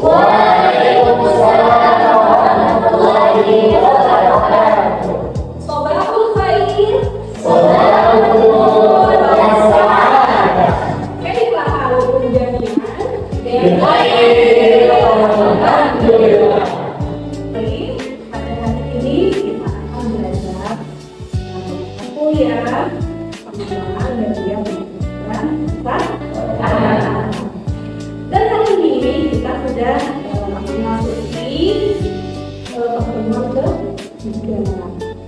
Waalaikumsalam warahmatullahi wabarakatuh. Sobahul khair. Sobahul wassalaam. Kaifa halukum jami'an? Alhamdulillah. Baik, pada hari ini kita akan belajar aku ya pengembangan media pendidikan Quran. Dan hari ini kita sudah memasuki pertemuan ke-3.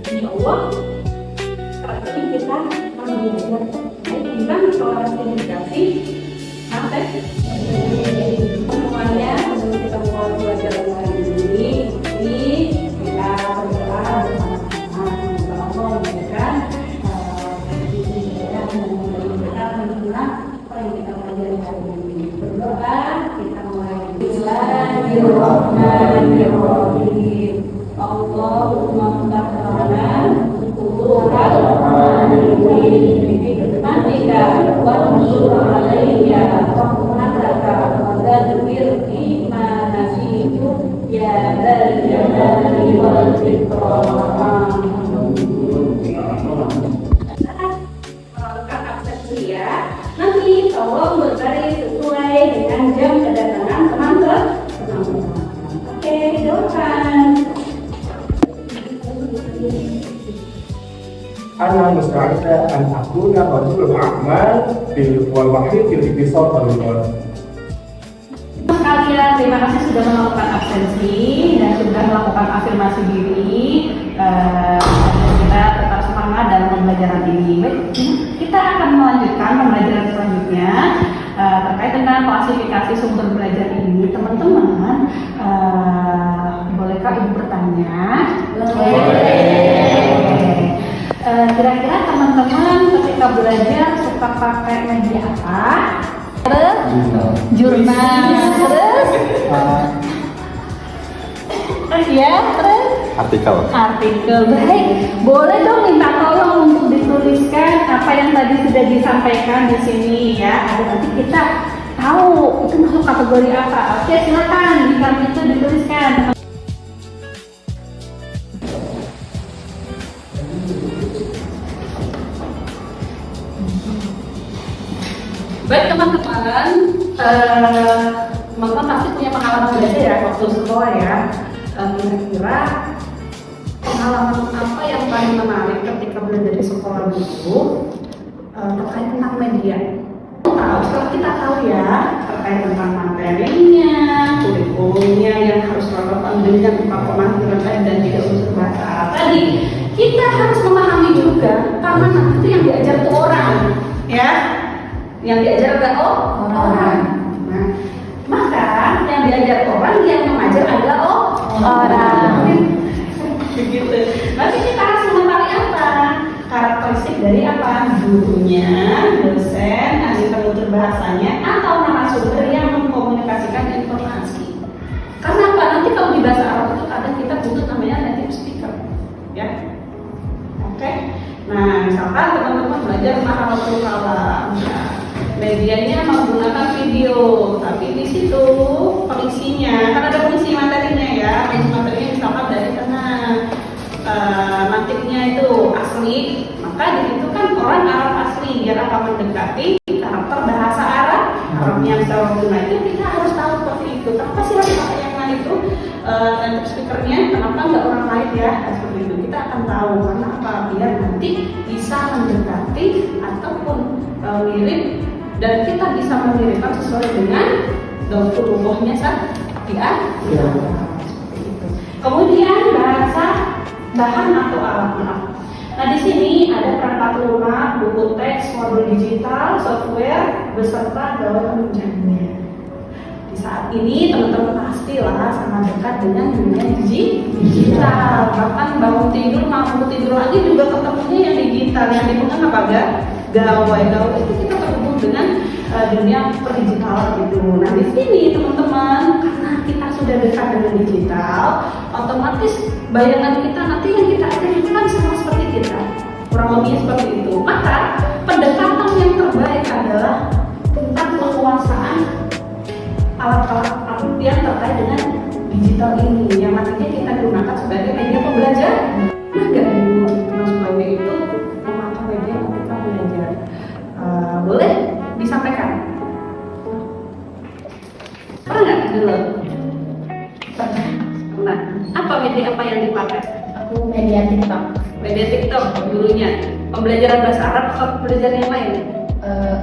Insya Allah saat ini kita akan belajar tentang toleransi edukasi sampai semuanya. Sebelum kita mulai belajar hari ini kita berdoa bersama-sama. Semoga Allah memberikan hidayah dan memberikan petunjuk apa yang kita pelajari hari ini. Berdoa kita mulai. Bismillahirrahmanirrahim. Allahumma ftahna qulural mu'minin bi-hikmatika wansur 'alayya rahmataka wa tadbir ma nasitu ya dzal jalali wal ikram. Nanti tolong berbaris sesuai dengan jam kedatangan teman-teman. Oke, doakan. Ana musta'idda an akuna rajulul a'mal wal wahid fil ittisal wal iman. Kalian terima kasih sudah melakukan absensi dan sudah melakukan afirmasi diri. Kita tetap semangat dalam pembelajaran ini. Kita akan melanjutkan pembelajaran selanjutnya terkait dengan klasifikasi sumber belajar ini. Teman-teman, bolehkah ibu bertanya? Kira-kira teman-teman ketika belajar suka pakai media apa? Jurnal. Terus? Ya, terus? Artikel. Baik, boleh dong minta tolong untuk dituliskan apa yang tadi sudah disampaikan di sini ya. Agar nanti kita tahu itu masuk kategori apa. Oke, silakan jika itu dituliskan. Baik teman-teman, teman-teman pasti punya pengalaman belajar ya waktu sekolah ya. Kira-kira pengalaman apa yang paling menarik ketika belajar di sekolah dulu terkait tentang media? Setelah kita tahu ya terkait tentang materinya, kurikulumnya yang harus relevan dengan pemahaman dan juga unsur bahasa Arab tadi, kita harus memahami juga karena nanti itu yang diajar tuh orang, ya, yang diajar adalah orang. Nah, maka yang diajar orang yang mengajar adalah orang. Begitu. Nanti kita harus mengetahui apa karakteristik dari apa gurunya, dosen, ahli penutur bahasanya, atau narasumber yang mengkomunikasikan informasi. Karena apa? Nanti kalau di bahasa Arab itu kadang kita butuh namanya native speaker, ya. Oke. Nah, misalkan teman-teman belajar maharatul kalam, medianya menggunakan video, tapi di situ pengisinya, kan ada pengisi materinya ya, pengisi materinya misalkan dari mantiknya itu asli, maka di situ kan orang Arab asli, biar apa mendekati karakter bahasa Arab yang secara guna itu kita harus tahu seperti itu. Kenapa sih harus pakai yang lain itu native speakernya? Kenapa nggak orang lain ya? Seperti itu kita akan tahu karena apa? Biar nanti bisa mendekati ataupun mirip dan kita bisa mengirimkan sesuai dengan daulululahnya syariah. Kemudian bahasa bahan atau alat. Nah di sini ada perangkat lunak, buku teks, modul digital, software beserta dalam penunjangnya. Di saat ini teman-teman pastilah sangat dekat dengan dunia digital. Bahkan bangun tidur, mampu tidur lagi juga ketemunya yang digital. Yang dipegang apa enggak? Gawai itu kita terhubung dengan dunia perdigitalan gitu. Nah di sini teman-teman, karena kita sudah dekat dengan digital, otomatis bayangan kita nanti yang kita ajarkan kan sama seperti kita, kurang lebih seperti itu. Maka pendekatan yang terbaik adalah tentang penguasaan alat-alat yang terkait dengan digital ini yang nantinya kita gunakan sebagai media pembelajaran. Nah, nggak dulu Mas Bayu itu memakai media ketika belajar. Boleh disampaikan? Pernah nggak dulu? Pernah. Apa media apa yang dipakai? Aku media TikTok. Media TikTok dulunya. Pembelajaran bahasa Arab atau pembelajaran yang lain?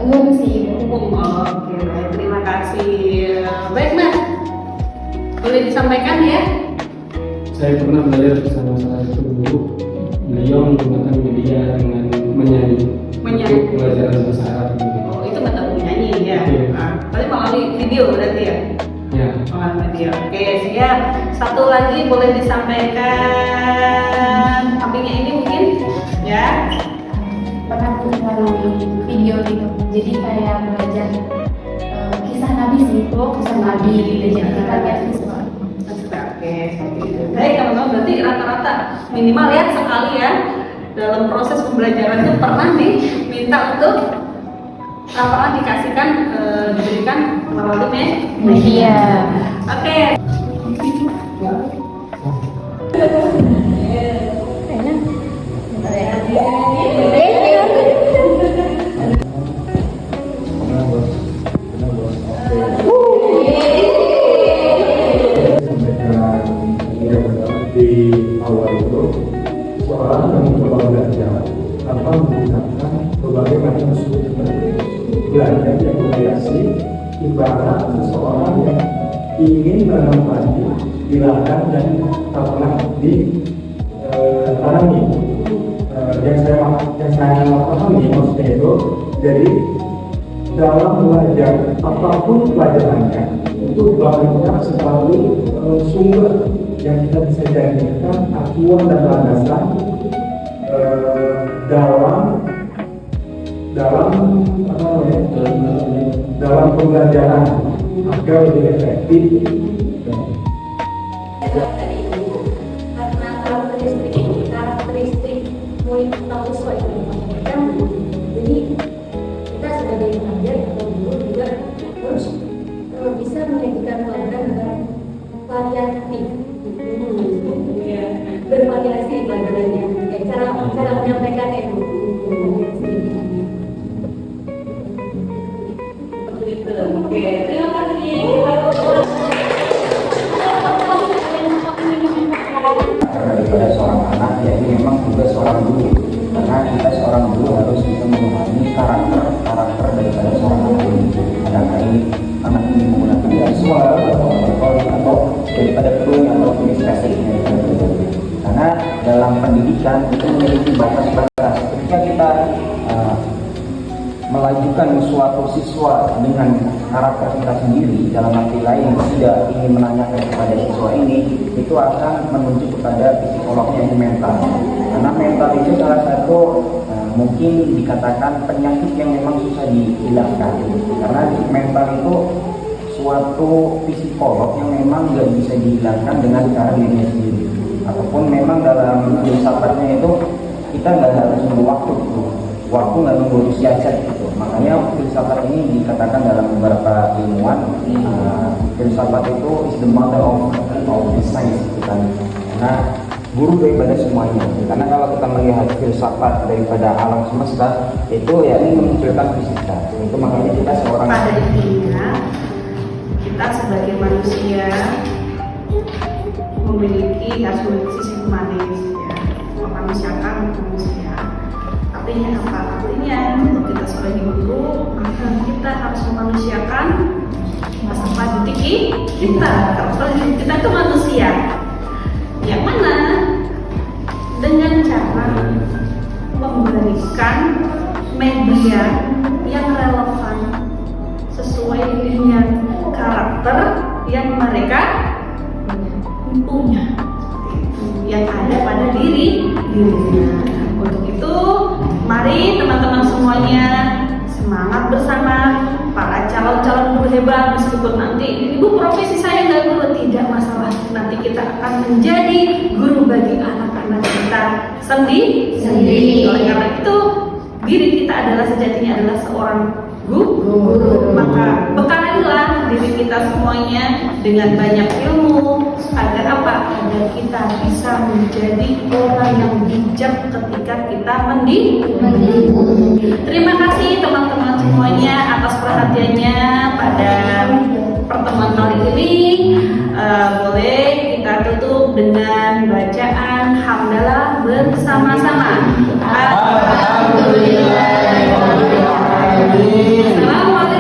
Umum sih. Umum. Oke, baik. Terima kasih. Baik, Mas. Boleh disampaikan ya? Saya pernah belajar bersama salah satu guru. Beliau menggunakan media dengan menyanyi. Menyanyi. Untuk pelajaran bahasa Arab. Oh, itu metode menyanyi ya. Iya. Tapi melalui video berarti ya? Ya. Melalui video. Oke, siap. Satu lagi boleh disampaikan. Sampingnya ini mungkin ya. Pernah melalui video gitu. Jadi kayak belajar kisah Nabi sih. Kisah Nabi. Jadi kita lihat visual. Oke, seperti itu. Baik, teman-teman, berarti rata-rata minimal ya sekali ya dalam proses pembelajaran itu pernah diminta untuk pernah dikasihkan diberikan melalui media. Oke. Di awal itu seorang yang mencoba belajar tanpa menggunakan berbagai macam sumber belajar yang bervariasi, ibarat seseorang yang ingin menanam padi di ladang dan tak pernah ditanami. Yang saya pahami maksudnya itu, jadi dalam belajar apapun pelajarannya itu banyak sekali sumber yang kita bisa jadikan acuan dan landasan dalam pembelajaran agar lebih efektif. Karena karakteristik murid atau siswa itu berbeda, jadi kita sebagai pengajar atau guru juga harus bisa menyajikan pelajaran dengan variatif, bervariasi pelajarannya, cara menyampaikannya itu. Oke, terima kasih. Daripada seorang anak, ya ini memang juga seorang guru, karena kita seorang guru harus bisa memahami karakter daripada seorang anak ini. Adakah ini anak ini menggunakan visual atau daripada fluent atau kinestesisnya, karena dalam pendidikan itu memiliki batas-batas. Ketika kita melajukan suatu siswa dengan karakter kita sendiri, dalam arti lain tidak ingin menanyakan kepada siswa ini, itu akan menuju kepada psikolognya yang mental. Karena mental itu salah satu mungkin dikatakan penyakit yang memang susah dihilangkan. Karena mental itu suatu psikolog yang memang nggak bisa dihilangkan dengan cara dirinya sendiri. Ataupun memang dalam filsafatnya itu kita nggak harus nunggu waktu nggak nunggu siasat gitu. Makanya filsafat ini dikatakan dalam beberapa ilmuwan, filsafat itu is the mother of the science gitu kan. Karena guru daripada semuanya. Karena kalau kita melihat filsafat daripada alam semesta, itu ya ini memunculkan fisika. Itu makanya kita seorang pada intinya kita sebagai manusia memiliki sisi humanis ya, memanusiakan manusia. Artinya apa? Artinya untuk kita sebagai guru, maka kita harus memanusiakan peserta didik kita. Karena kita itu manusia. Yang mana dengan cara memberikan media yang relevan sesuai dengan karakter yang mereka punya, yang ada pada dirinya. Untuk itu, mari teman-teman semuanya semangat bersama para calon-calon guru hebat. Meskipun nanti ibu profesi saya nggak guru, tidak masalah. Nanti kita akan menjadi guru bagi anak-anak kita sendiri. Oleh karena itu, diri kita adalah sejatinya adalah seorang guru. Maka bekalilah diri kita semuanya dengan banyak ilmu agar apa? Agar kita bisa menjadi orang yang bijak ketika kita mendidik. Terima kasih teman-teman semuanya atas perhatiannya pada pertemuan kali ini. Boleh kita tutup dengan bacaan hamdalah bersama-sama. Alhamdulillah. Selamat